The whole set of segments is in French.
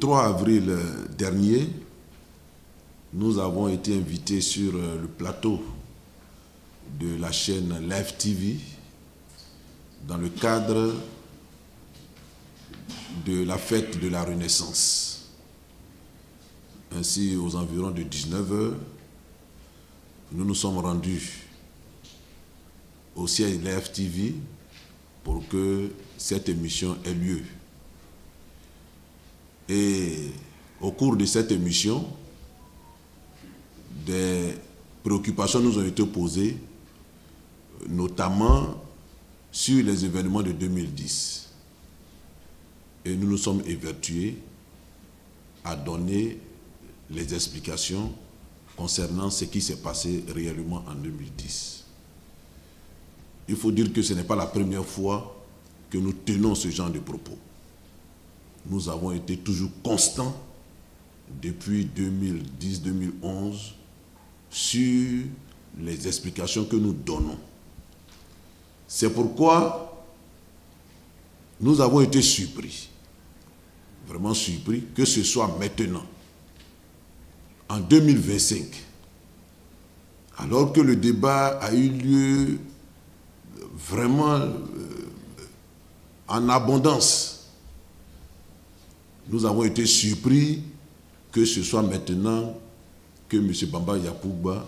Le 3 avril dernier, nous avons été invités sur le plateau de la chaîne Live TV dans le cadre de la fête de la Renaissance. Ainsi, aux environs de 19 h, nous nous sommes rendus au siège Live TV pour que cette émission ait lieu. Et au cours de cette émission, des préoccupations nous ont été posées, notamment sur les événements de 2010. Et nous nous sommes évertués à donner les explications concernant ce qui s'est passé réellement en 2010. Il faut dire que ce n'est pas la première fois que nous tenons ce genre de propos. Nous avons été toujours constants depuis 2010-2011 sur les explications que nous donnons. C'est pourquoi nous avons été surpris, vraiment surpris, que ce soit maintenant, en 2025, alors que le débat a eu lieu vraiment en abondance. Nous avons été surpris que ce soit maintenant que M. Bamba Yapouba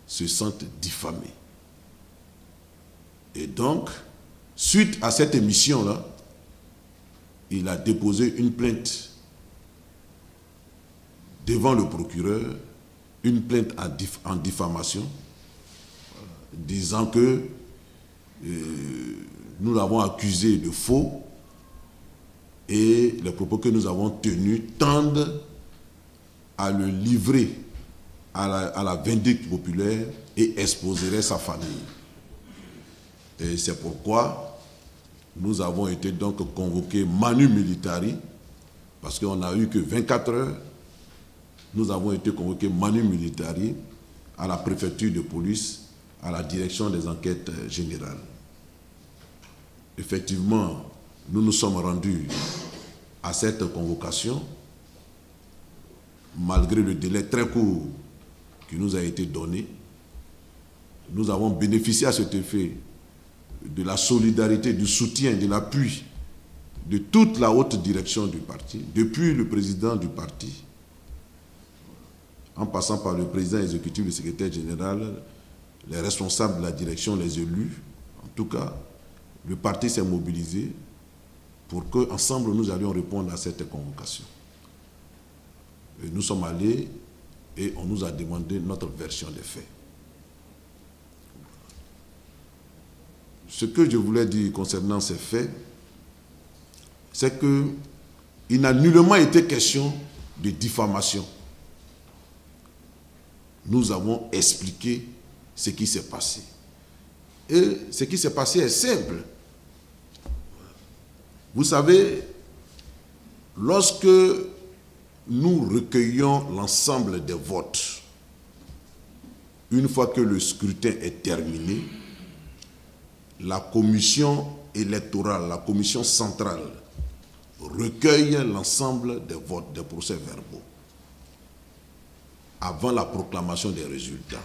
se sente diffamé. Et donc, suite à cette émission-là, il a déposé une plainte devant le procureur, une plainte en diffamation, disant que nous l'avons accusé de faux et les propos que nous avons tenus tendent à le livrer à la vindicte populaire et exposerait sa famille. Et c'est pourquoi nous avons été donc convoqués manu militari, parce qu'on n'a eu que 24 heures, nous avons été convoqués manu militari à la préfecture de police, à la direction des enquêtes générales. Effectivement, nous nous sommes rendus à cette convocation, malgré le délai très court qui nous a été donné. Nous avons bénéficié à cet effet de la solidarité, du soutien, de l'appui de toute la haute direction du parti, depuis le président du parti, en passant par le président exécutif, le secrétaire général, les responsables de la direction, les élus. En tout cas, le parti s'est mobilisé pour qu'ensemble nous allions répondre à cette convocation. Et nous sommes allés et on nous a demandé notre version des faits. Ce que je voulais dire concernant ces faits, c'est qu'il n'a nullement été question de diffamation. Nous avons expliqué ce qui s'est passé. Et ce qui s'est passé est simple. Vous savez, lorsque nous recueillons l'ensemble des votes, une fois que le scrutin est terminé, la commission électorale, la commission centrale, recueille l'ensemble des votes, des procès-verbaux, avant la proclamation des résultats.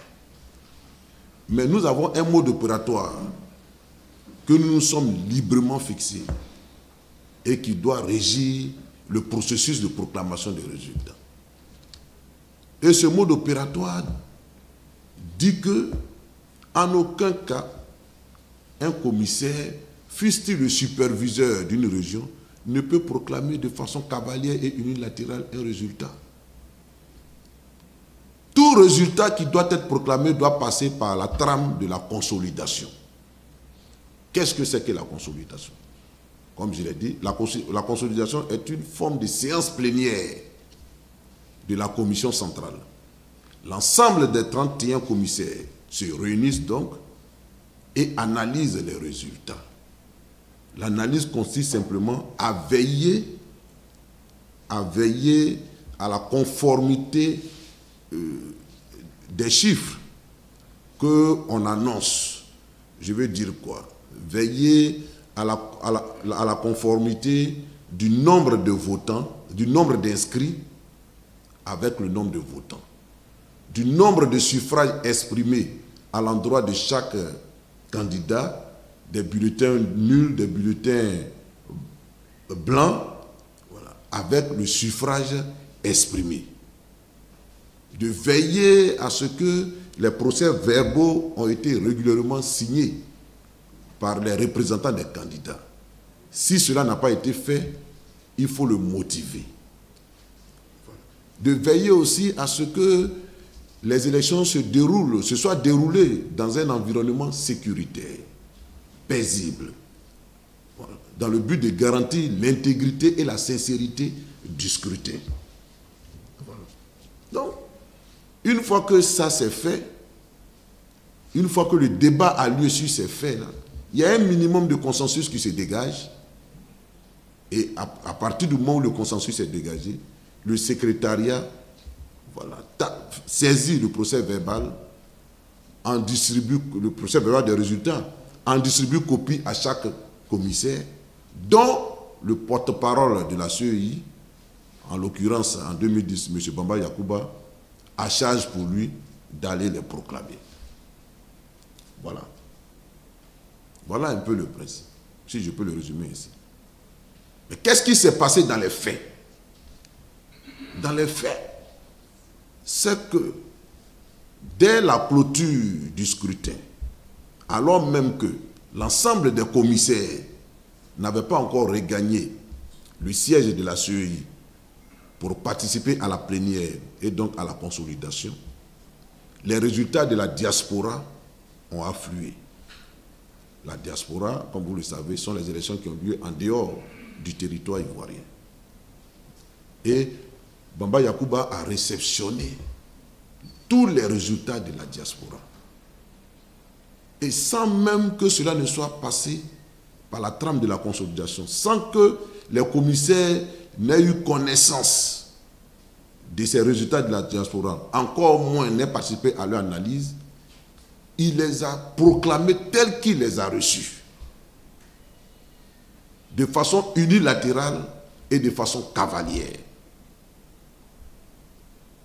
Mais nous avons un mode opératoire que nous nous sommes librement fixés et qui doit régir le processus de proclamation des résultats. Et ce mode opératoire dit que, en aucun cas, un commissaire, fût-il le superviseur d'une région, ne peut proclamer de façon cavalière et unilatérale un résultat. Tout résultat qui doit être proclamé doit passer par la trame de la consolidation. Qu'est-ce que c'est que la consolidation? Comme je l'ai dit, la consolidation est une forme de séance plénière de la commission centrale. L'ensemble des 31 commissaires se réunissent donc et analysent les résultats. L'analyse consiste simplement à veiller à la conformité des chiffres qu'on annonce. Je veux dire quoi? Veiller à la conformité du nombre de votants, du nombre d'inscrits avec le nombre de votants, du nombre de suffrages exprimés à l'endroit de chaque candidat, des bulletins nuls, des bulletins blancs, voilà, avec le suffrage exprimé. De veiller à ce que les procès-verbaux ont été régulièrement signés par les représentants des candidats. Si cela n'a pas été fait, il faut le motiver. De veiller aussi à ce que les élections se soient déroulées dans un environnement sécuritaire, paisible, voilà, dans le but de garantir l'intégrité et la sincérité du scrutin. Voilà. Donc, une fois que ça s'est fait, une fois que le débat a lieu sur ces faits-là, il y a un minimum de consensus qui se dégage. Et à partir du moment où le consensus est dégagé, le secrétariat, voilà, saisit le procès verbal, en distribue le procès verbal des résultats, en distribue copie à chaque commissaire, dont le porte-parole de la CEI, en l'occurrence en 2010, M. Bamba Yacouba, a charge pour lui d'aller les proclamer. Voilà. Voilà un peu le principe, si je peux le résumer ici. Mais qu'est-ce qui s'est passé dans les faits? Dans les faits, c'est que dès la clôture du scrutin, alors même que l'ensemble des commissaires n'avaient pas encore regagné le siège de la CEI pour participer à la plénière et donc à la consolidation, les résultats de la diaspora ont afflué. La diaspora, comme vous le savez, sont les élections qui ont lieu en dehors du territoire ivoirien. Et Bamba Yacouba a réceptionné tous les résultats de la diaspora. Et sans même que cela ne soit passé par la trame de la consolidation, sans que les commissaires n'aient eu connaissance de ces résultats de la diaspora, encore moins n'aient participé à leur analyse, il les a proclamés tels qu'il les a reçus, de façon unilatérale et de façon cavalière.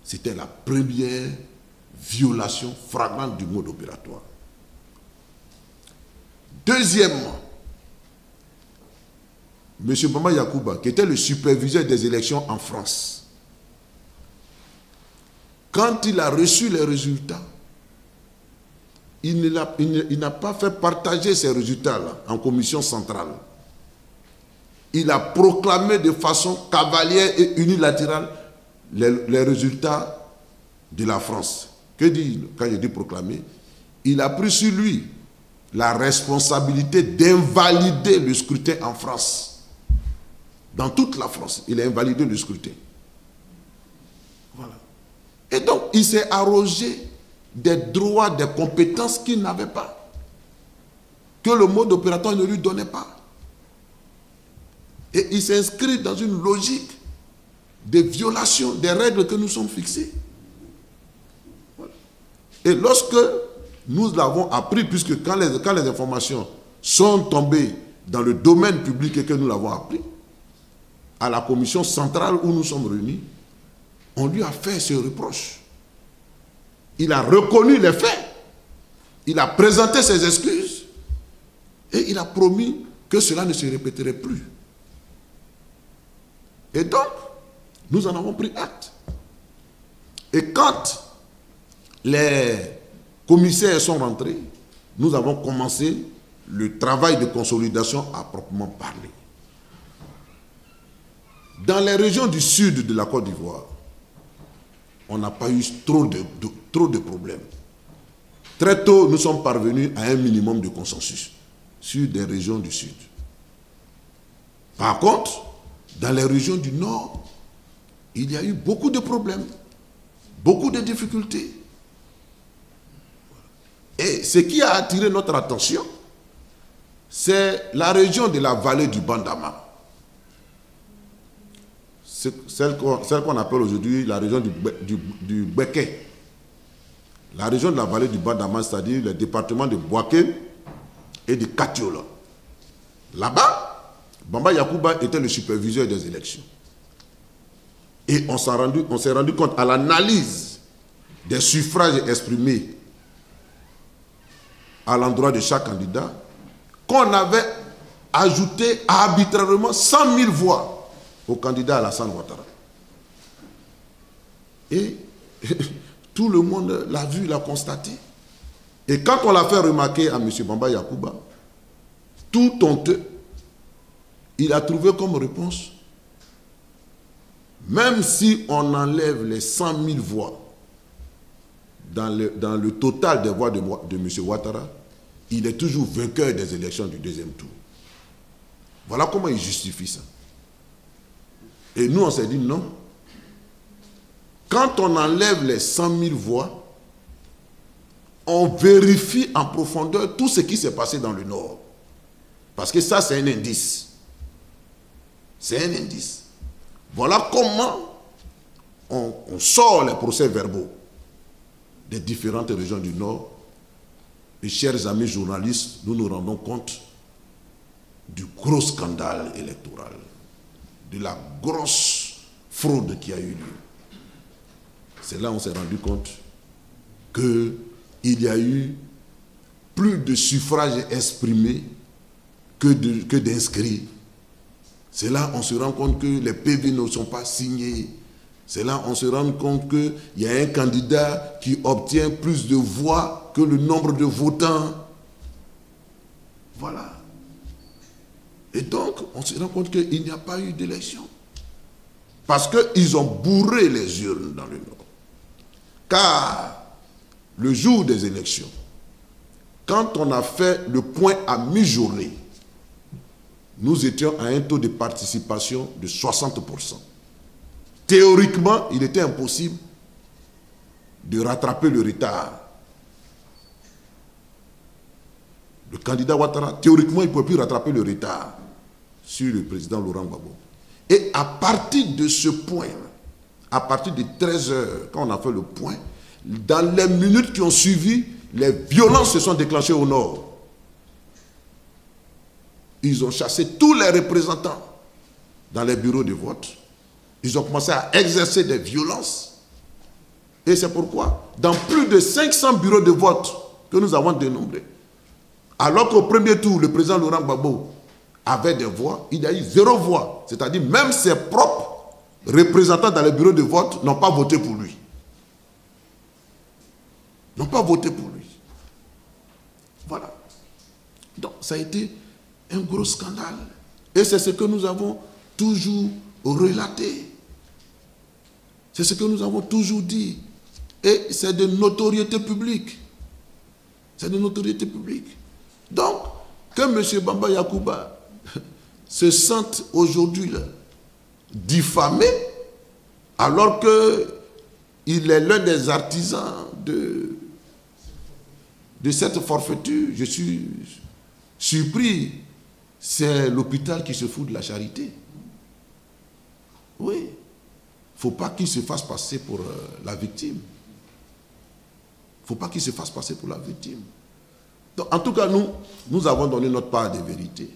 C'était la première violation flagrante du mode opératoire. Deuxièmement, M. Bamba Yacouba, qui était le superviseur des élections en France, quand il a reçu les résultats, il n'a pas fait partager ces résultats-là en commission centrale. Il a proclamé de façon cavalière et unilatérale les résultats de la France. Que dit, quand je dis proclamer, il a pris sur lui la responsabilité d'invalider le scrutin en France. Dans toute la France, il a invalidé le scrutin. Voilà. Et donc, il s'est arrogé des droits, des compétences qu'il n'avait pas, que le mode opératoire ne lui donnait pas. Et il s'inscrit dans une logique de violation des règles que nous sommes fixées. Voilà. Et lorsque nous l'avons appris, puisque quand les informations sont tombées dans le domaine public et que nous l'avons appris, à la commission centrale où nous sommes réunis, on lui a fait ce reproche. Il a reconnu les faits, il a présenté ses excuses et il a promis que cela ne se répéterait plus. Et donc, nous en avons pris acte. Et quand les commissaires sont rentrés, nous avons commencé le travail de consolidation à proprement parler. Dans les régions du sud de la Côte d'Ivoire, on n'a pas eu trop de problèmes. Très tôt, nous sommes parvenus à un minimum de consensus sur des régions du sud. Par contre, dans les régions du nord, il y a eu beaucoup de problèmes, beaucoup de difficultés. Et ce qui a attiré notre attention, c'est la région de la vallée du Bandama. Celle qu'on appelle aujourd'hui la région du Béké. La région de la vallée du Bandama, c'est-à-dire le département de Boaké et de Katiola. Là-bas, Bamba Yacouba était le superviseur des élections. Et on s'est rendu compte à l'analyse des suffrages exprimés à l'endroit de chaque candidat qu'on avait ajouté arbitrairement 100 000 voix au candidat Alassane Ouattara. Et tout le monde l'a vu, l'a constaté. Et quand on l'a fait remarquer à M. Bamba Yacouba, tout honteux, il a trouvé comme réponse, même si on enlève les 100 000 voix dans le total des voix de M. Ouattara, il est toujours vainqueur des élections du deuxième tour. Voilà comment il justifie ça. Et nous, on s'est dit non. Quand on enlève les 100 000 voix, on vérifie en profondeur tout ce qui s'est passé dans le Nord. Parce que ça, c'est un indice. C'est un indice. Voilà comment on sort les procès-verbaux des différentes régions du Nord. Et chers amis journalistes, nous nous rendons compte du gros scandale électoral, de la grosse fraude qui a eu lieu. C'est là qu'on s'est rendu compte qu'il y a eu plus de suffrages exprimés que d'inscrits. C'est là qu'on se rend compte que les PV ne sont pas signés. C'est là qu'on se rend compte qu'il y a un candidat qui obtient plus de voix que le nombre de votants. Voilà. Et donc, on se rend compte qu'il n'y a pas eu d'élection. Parce qu'ils ont bourré les urnes dans le Nord. Car, le jour des élections, quand on a fait le point à mi-journée, nous étions à un taux de participation de 60%. Théoriquement, il était impossible de rattraper le retard. Le candidat Ouattara, théoriquement, il ne pouvait plus rattraper le retard sur le président Laurent Gbagbo. Et à partir de ce point, à partir de 13 heures, quand on a fait le point, dans les minutes qui ont suivi, les violences se sont déclenchées au Nord. Ils ont chassé tous les représentants dans les bureaux de vote. Ils ont commencé à exercer des violences. Et c'est pourquoi, dans plus de 500 bureaux de vote que nous avons dénombrés, alors qu'au premier tour, le président Laurent Gbagbo avait des voix, il y a eu 0 voix. C'est-à-dire même ses propres représentants dans les bureaux de vote n'ont pas voté pour lui. N'ont pas voté pour lui. Voilà. Donc ça a été un gros scandale. Et c'est ce que nous avons toujours relaté. C'est ce que nous avons toujours dit. Et c'est de notoriété publique. C'est de notoriété publique. Donc, que M. Bamba Yacouba se sente aujourd'hui diffamé, alors qu'il est l'un des artisans de cette forfaiture, je suis surpris. C'est l'hôpital qui se fout de la charité. Oui. Il ne faut pas qu'il se fasse passer pour la victime. Il ne faut pas qu'il se fasse passer pour la victime. Donc, en tout cas, nous avons donné notre part de vérité.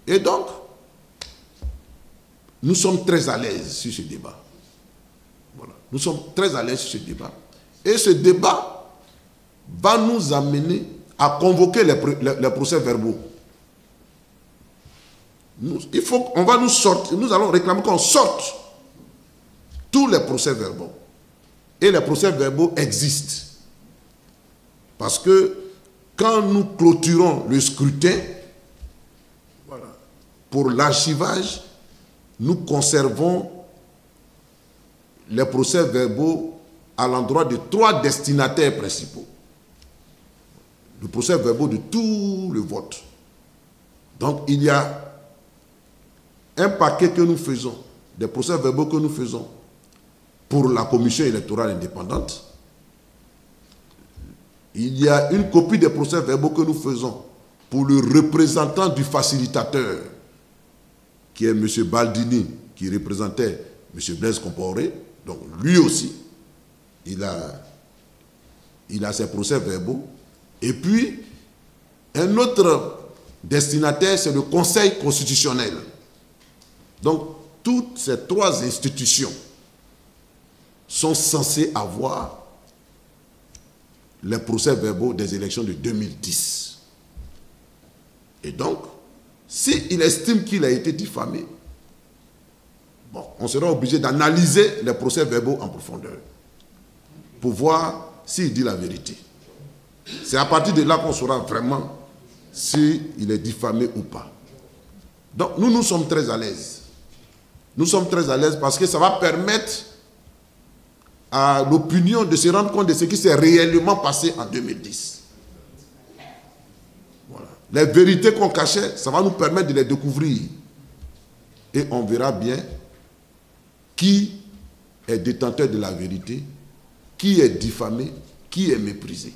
Et donc, nous sommes très à l'aise sur ce débat. Voilà. Nous sommes très à l'aise sur ce débat. Et ce débat va nous amener à convoquer les procès-verbaux. Nous allons réclamer qu'on sorte tous les procès-verbaux. Et les procès-verbaux existent. Parce que quand nous clôturons le scrutin, voilà, pour l'archivage, nous conservons les procès-verbaux à l'endroit de 3 destinataires principaux. Le procès-verbaux de tout le vote. Donc il y a un paquet que nous faisons, des procès-verbaux que nous faisons pour la commission électorale indépendante. Il y a une copie des procès-verbaux que nous faisons pour le représentant du facilitateur, qui est M. Baldini, qui représentait M. Blaise Compaoré. Donc lui aussi, il a ses procès-verbaux. Et puis, un autre destinataire, c'est le Conseil constitutionnel. Donc, toutes ces trois institutions sont censées avoir les procès-verbaux des élections de 2010. Et donc, s'il estime qu'il a été diffamé, bon, on sera obligé d'analyser les procès-verbaux en profondeur pour voir s'il dit la vérité. C'est à partir de là qu'on saura vraiment s'il est diffamé ou pas. Donc, nous sommes très à l'aise. Nous sommes très à l'aise parce que ça va permettre à l'opinion de se rendre compte de ce qui s'est réellement passé en 2010. Voilà. Les vérités qu'on cachait, ça va nous permettre de les découvrir. Et on verra bien qui est détenteur de la vérité, qui est diffamé, qui est méprisé.